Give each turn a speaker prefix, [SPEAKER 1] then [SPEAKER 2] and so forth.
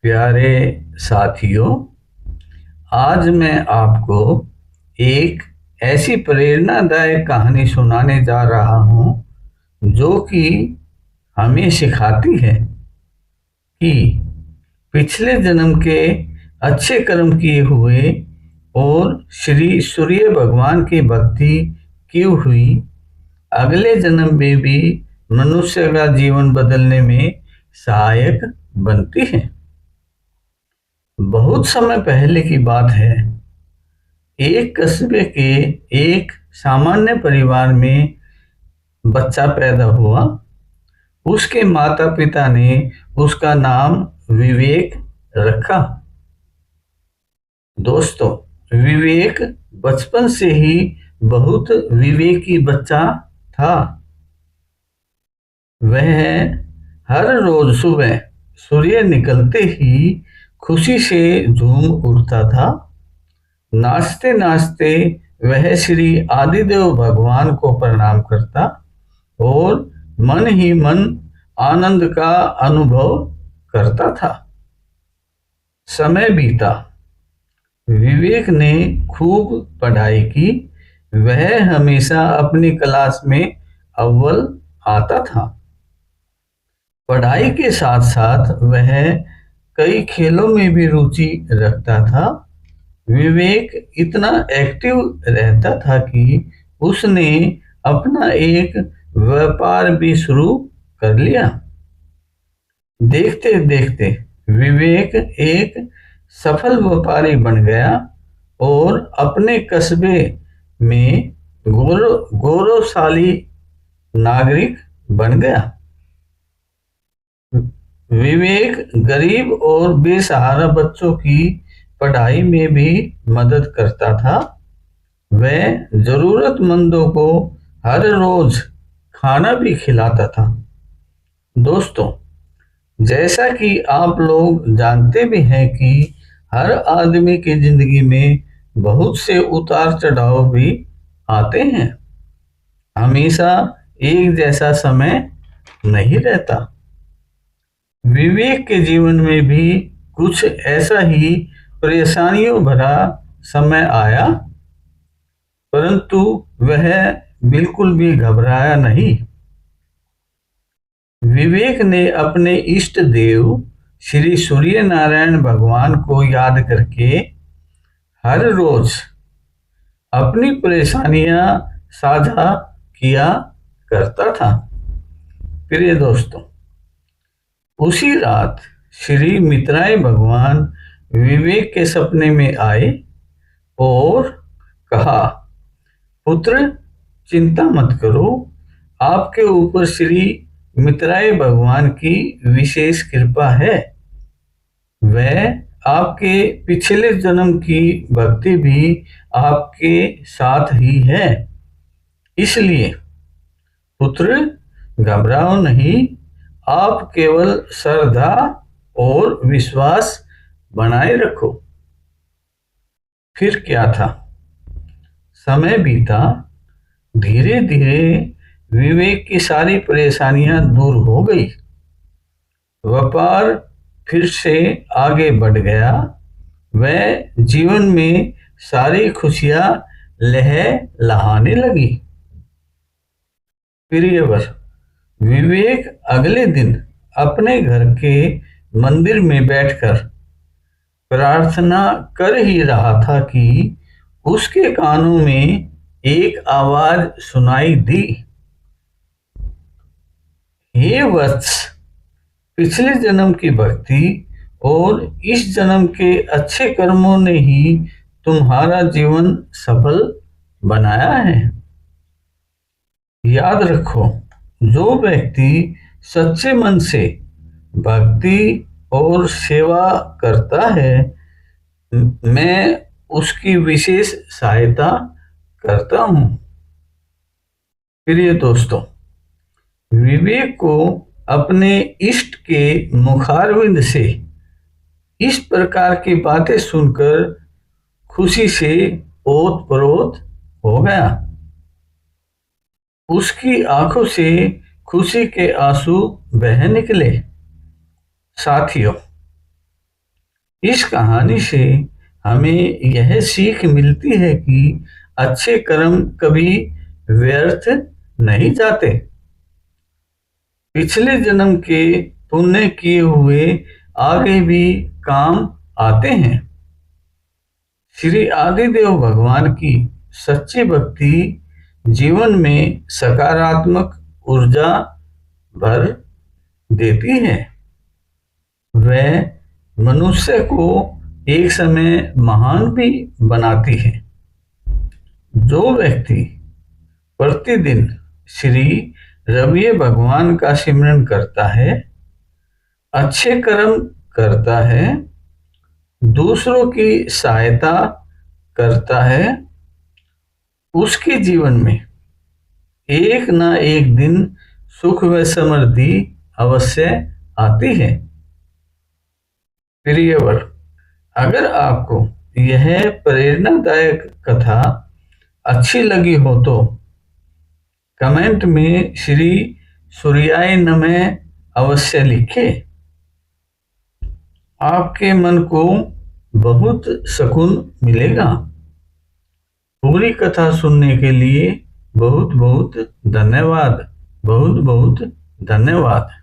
[SPEAKER 1] प्यारे साथियों, आज मैं आपको एक ऐसी प्रेरणादायक कहानी सुनाने जा रहा हूँ जो कि हमें सिखाती है कि पिछले जन्म के अच्छे कर्म किए हुए और श्री सूर्य भगवान की भक्ति की हुई अगले जन्म में भी मनुष्य का जीवन बदलने में सहायक बनती है। बहुत समय पहले की बात है। एक कस्बे के एक सामान्य परिवार में बच्चा पैदा हुआ। उसके माता पिता ने उसका नाम विवेक रखा। दोस्तों, विवेक बचपन से ही बहुत विवेकी बच्चा था। वह हर रोज सुबह सूर्य निकलते ही खुशी से झूम उठता था। नाचते नाचते वह श्री आदिदेव भगवान को प्रणाम करता और मन ही मन आनंद का अनुभव करता था। समय बीता। विवेक ने खूब पढ़ाई की। वह हमेशा अपनी क्लास में अव्वल आता था। पढ़ाई के साथ साथ वह कई खेलों में भी रुचि रखता था। विवेक इतना एक्टिव रहता था कि उसने अपना एक व्यापार भी शुरू कर लिया। देखते देखते विवेक एक सफल व्यापारी बन गया और अपने कस्बे में गौरवशाली नागरिक बन गया। विवेक गरीब और बेसहारा बच्चों की पढ़ाई में भी मदद करता था। वह जरूरतमंदों को हर रोज खाना भी खिलाता था। दोस्तों, जैसा कि आप लोग जानते भी हैं कि हर आदमी की जिंदगी में बहुत से उतार चढ़ाव भी आते हैं। हमेशा एक जैसा समय नहीं रहता। विवेक के जीवन में भी कुछ ऐसा ही परेशानियों भरा समय आया, परंतु वह बिल्कुल भी घबराया नहीं। विवेक ने अपने इष्ट देव श्री सूर्य नारायण भगवान को याद करके हर रोज अपनी परेशानियां साझा किया करता था। प्रिय दोस्तों, उसी रात श्री मित्राय भगवान विवेक के सपने में आए और कहा, पुत्र, चिंता मत करो। आपके ऊपर श्री मित्राय भगवान की विशेष कृपा है। वह आपके पिछले जन्म की भक्ति भी आपके साथ ही है। इसलिए पुत्र, घबराओ नहीं। आप केवल श्रद्धा और विश्वास बनाए रखो। फिर क्या था? समय बीता। धीरे धीरे विवेक की सारी परेशानियां दूर हो गई। व्यापार फिर से आगे बढ़ गया। वह जीवन में सारी खुशियां लहलहाने लगी। प्रियवर, विवेक अगले दिन अपने घर के मंदिर में बैठकर प्रार्थना कर ही रहा था कि उसके कानों में एक आवाज सुनाई दी। हे वत्स, पिछले जन्म की भक्ति और इस जन्म के अच्छे कर्मों ने ही तुम्हारा जीवन सफल बनाया है। याद रखो, जो व्यक्ति सच्चे मन से भक्ति और सेवा करता है, मैं उसकी विशेष सहायता करता हूँ। प्रिय दोस्तों, विवेक को अपने इष्ट के मुखारविंद से इस प्रकार की बातें सुनकर खुशी से ओत-प्रोत हो गया। उसकी आंखों से खुशी के आंसू बह निकले। साथियों, इस कहानी से हमें यह सीख मिलती है कि अच्छे कर्म कभी व्यर्थ नहीं जाते। पिछले जन्म के पुण्य किए हुए आगे भी काम आते हैं। श्री आदिदेव भगवान की सच्ची भक्ति जीवन में सकारात्मक ऊर्जा भर देती है। वह मनुष्य को एक समय महान भी बनाती है। जो व्यक्ति प्रतिदिन श्री रवि भगवान का सिमरन करता है, अच्छे कर्म करता है, दूसरों की सहायता करता है, उसके जीवन में एक ना एक दिन सुख व समृद्धि अवश्य आती है। प्रियवर, अगर आपको यह प्रेरणादायक कथा अच्छी लगी हो तो कमेंट में श्री सूर्याय नमः अवश्य लिखें। आपके मन को बहुत सुकून मिलेगा। पूरी कथा सुनने के लिए बहुत बहुत धन्यवाद। बहुत बहुत धन्यवाद।